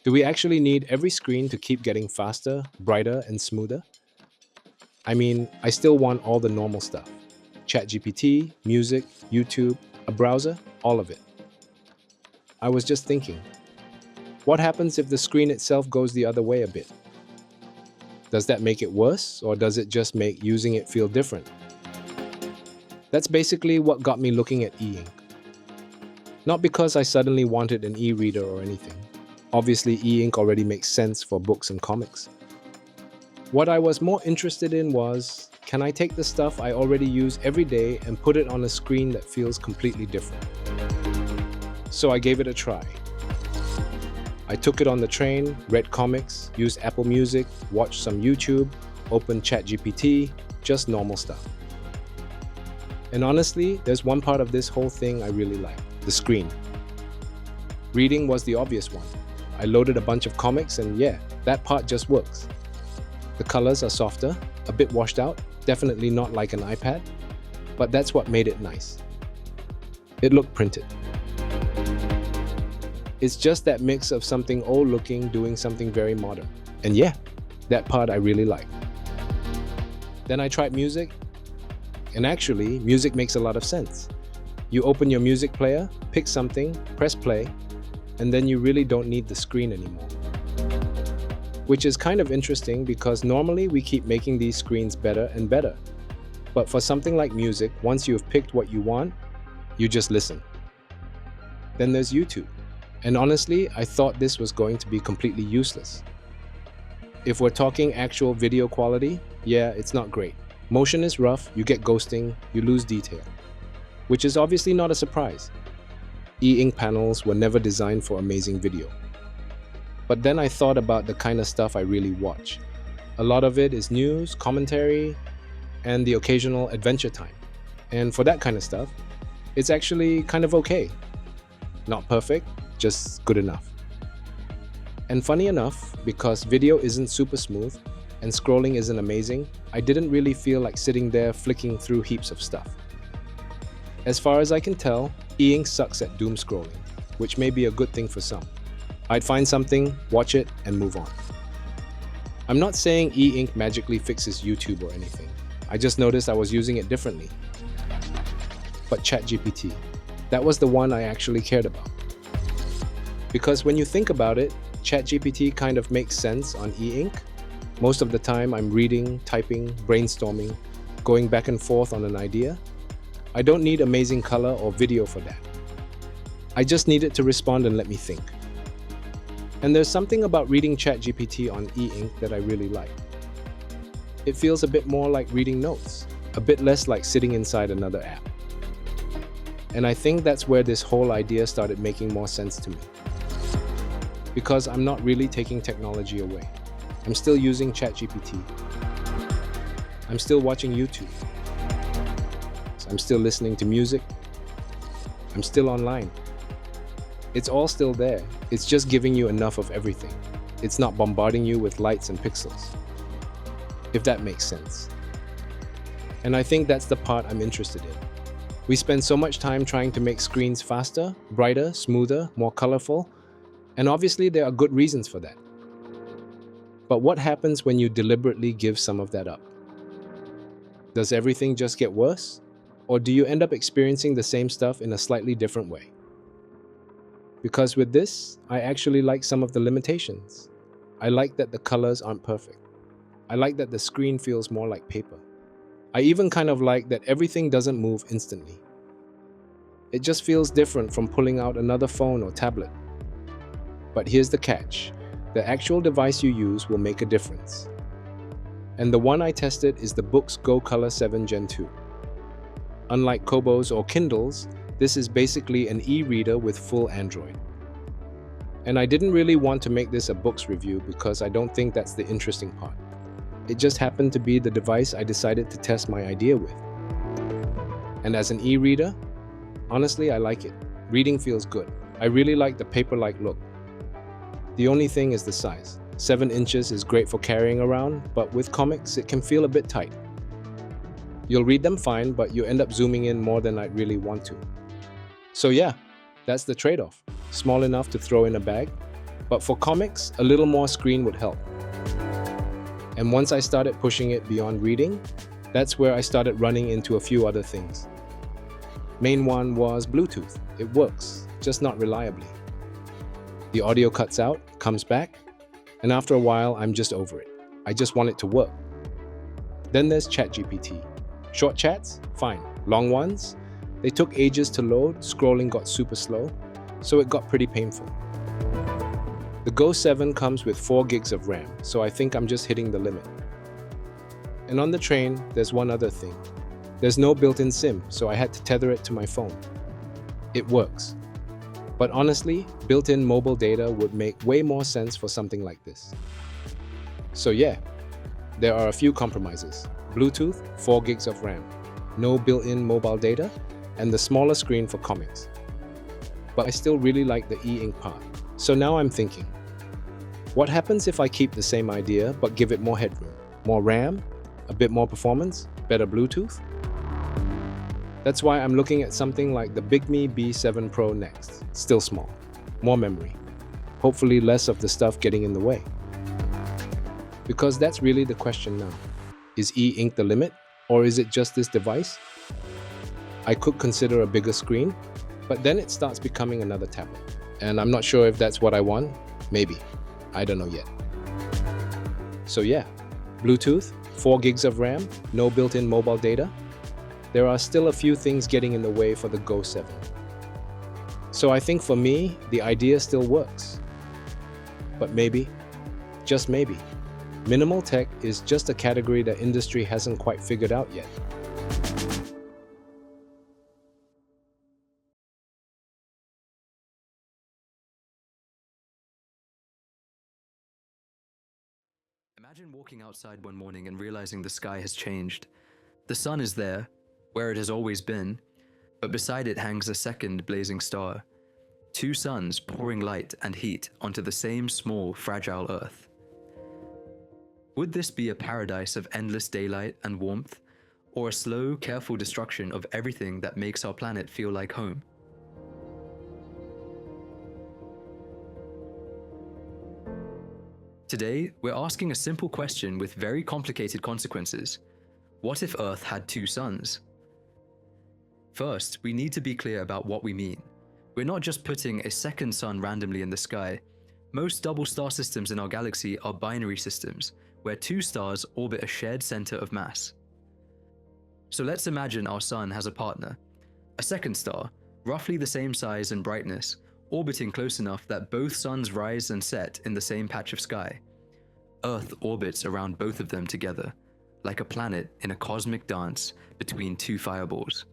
Do we actually need every screen to keep getting faster, brighter, and smoother? I mean, I still want all the normal stuff. ChatGPT, music, YouTube, a browser, all of it. I was just thinking, what happens if the screen itself goes the other way a bit? Does that make it worse, or does it just make using it feel different? That's basically what got me looking at e-ink. Not because I suddenly wanted an e-reader or anything. Obviously, e-ink already makes sense for books and comics. What I was more interested in was, can I take the stuff I already use every day and put it on a screen that feels completely different? So I gave it a try. I took it on the train, read comics, used Apple Music, watched some YouTube, opened ChatGPT, just normal stuff. And honestly, there's one part of this whole thing I really like, the screen. Reading was the obvious one. I loaded a bunch of comics and yeah, that part just works. The colors are softer, a bit washed out, definitely not like an iPad, but that's what made it nice. It looked printed. It's just that mix of something old looking doing something very modern. And yeah, that part I really like. Then I tried music, and actually, music makes a lot of sense. You open your music player, pick something, press play, and then you really don't need the screen anymore. Which is kind of interesting because normally we keep making these screens better and better. But for something like music, once you've picked what you want, you just listen. Then there's YouTube. And honestly, I thought this was going to be completely useless. If we're talking actual video quality, yeah, it's not great. Motion is rough, you get ghosting, you lose detail. Which is obviously not a surprise. E-ink panels were never designed for amazing video. But then I thought about the kind of stuff I really watch. A lot of it is news, commentary, and the occasional adventure time. And for that kind of stuff, it's actually kind of okay. Not perfect, just good enough. And funny enough, because video isn't super smooth and scrolling isn't amazing, I didn't really feel like sitting there flicking through heaps of stuff. As far as I can tell, e-ink sucks at doom scrolling, which may be a good thing for some. I'd find something, watch it, and move on. I'm not saying e-ink magically fixes YouTube or anything. I just noticed I was using it differently. But ChatGPT, that was the one I actually cared about. Because when you think about it, ChatGPT kind of makes sense on e-ink. Most of the time I'm reading, typing, brainstorming, going back and forth on an idea. I don't need amazing color or video for that. I just need it to respond and let me think. And there's something about reading ChatGPT on e-ink that I really like. It feels a bit more like reading notes, a bit less like sitting inside another app. And I think that's where this whole idea started making more sense to me. Because I'm not really taking technology away. I'm still using ChatGPT. I'm still watching YouTube. I'm still listening to music. I'm still online. It's all still there. It's just giving you enough of everything. It's not bombarding you with lights and pixels. If that makes sense. And I think that's the part I'm interested in. We spend so much time trying to make screens faster, brighter, smoother, more colorful, and obviously there are good reasons for that. But what happens when you deliberately give some of that up? Does everything just get worse? Or do you end up experiencing the same stuff in a slightly different way? Because with this, I actually like some of the limitations. I like that the colors aren't perfect. I like that the screen feels more like paper. I even kind of like that everything doesn't move instantly. It just feels different from pulling out another phone or tablet. But here's the catch. The actual device you use will make a difference. And the one I tested is the Books Go Color 7 Gen 2. Unlike Kobos or Kindles, this is basically an e-reader with full Android. And I didn't really want to make this a books review because I don't think that's the interesting part. It just happened to be the device I decided to test my idea with. And as an e-reader, honestly, I like it. Reading feels good. I really like the paper-like look. The only thing is the size. 7 inches is great for carrying around, but with comics, it can feel a bit tight. You'll read them fine, but you end up zooming in more than I'd really want to. So yeah, That's the trade-off. Small enough to throw in a bag, but for comics, a little more screen would help. And once I started pushing it beyond reading, that's where I started running into a few other things. Main one was Bluetooth. It works, just not reliably. The audio cuts out, comes back, and after a while, I'm just over it. I just want it to work. Then there's ChatGPT. Short chats? Fine. Long ones? They took ages to load, scrolling got super slow, so it got pretty painful. The Go 7 comes with 4 gigs of RAM, so I think I'm just hitting the limit. And on the train, there's one other thing. There's no built-in SIM, so I had to tether it to my phone. It works. But honestly, built-in mobile data would make way more sense for something like this. So yeah, there are a few compromises. Bluetooth, 4 gigs of RAM, no built-in mobile data, and the smaller screen for comics. But I still really like the e-ink part. So now I'm thinking, what happens if I keep the same idea but give it more headroom? More RAM, a bit more performance, better Bluetooth? That's why I'm looking at something like the Bigme B7 Pro next. Still small, more memory, hopefully less of the stuff getting in the way. Because that's really the question now. Is e-ink the limit, or is it just this device? I could consider a bigger screen, but then it starts becoming another tablet. And I'm not sure if that's what I want. Maybe. I don't know yet. So yeah, Bluetooth, 4 gigs of RAM, no built-in mobile data. There are still a few things getting in the way for the Go 7. So I think for me, the idea still works. But maybe, just maybe, minimal tech is just a category the industry hasn't quite figured out yet. Imagine walking outside one morning and realizing the sky has changed. The sun is there, where it has always been, but beside it hangs a second blazing star. 2 suns pouring light and heat onto the same small, fragile Earth. Would this be a paradise of endless daylight and warmth, or a slow, careful destruction of everything that makes our planet feel like home? Today, we're asking a simple question with very complicated consequences. What if Earth had 2 suns? First, we need to be clear about what we mean. We're not just putting a second sun randomly in the sky. Most double star systems in our galaxy are binary systems, where 2 stars orbit a shared center of mass. So let's imagine our sun has a partner, a second star, roughly the same size and brightness, orbiting close enough that both suns rise and set in the same patch of sky. Earth orbits around both of them together, like a planet in a cosmic dance between 2 fireballs.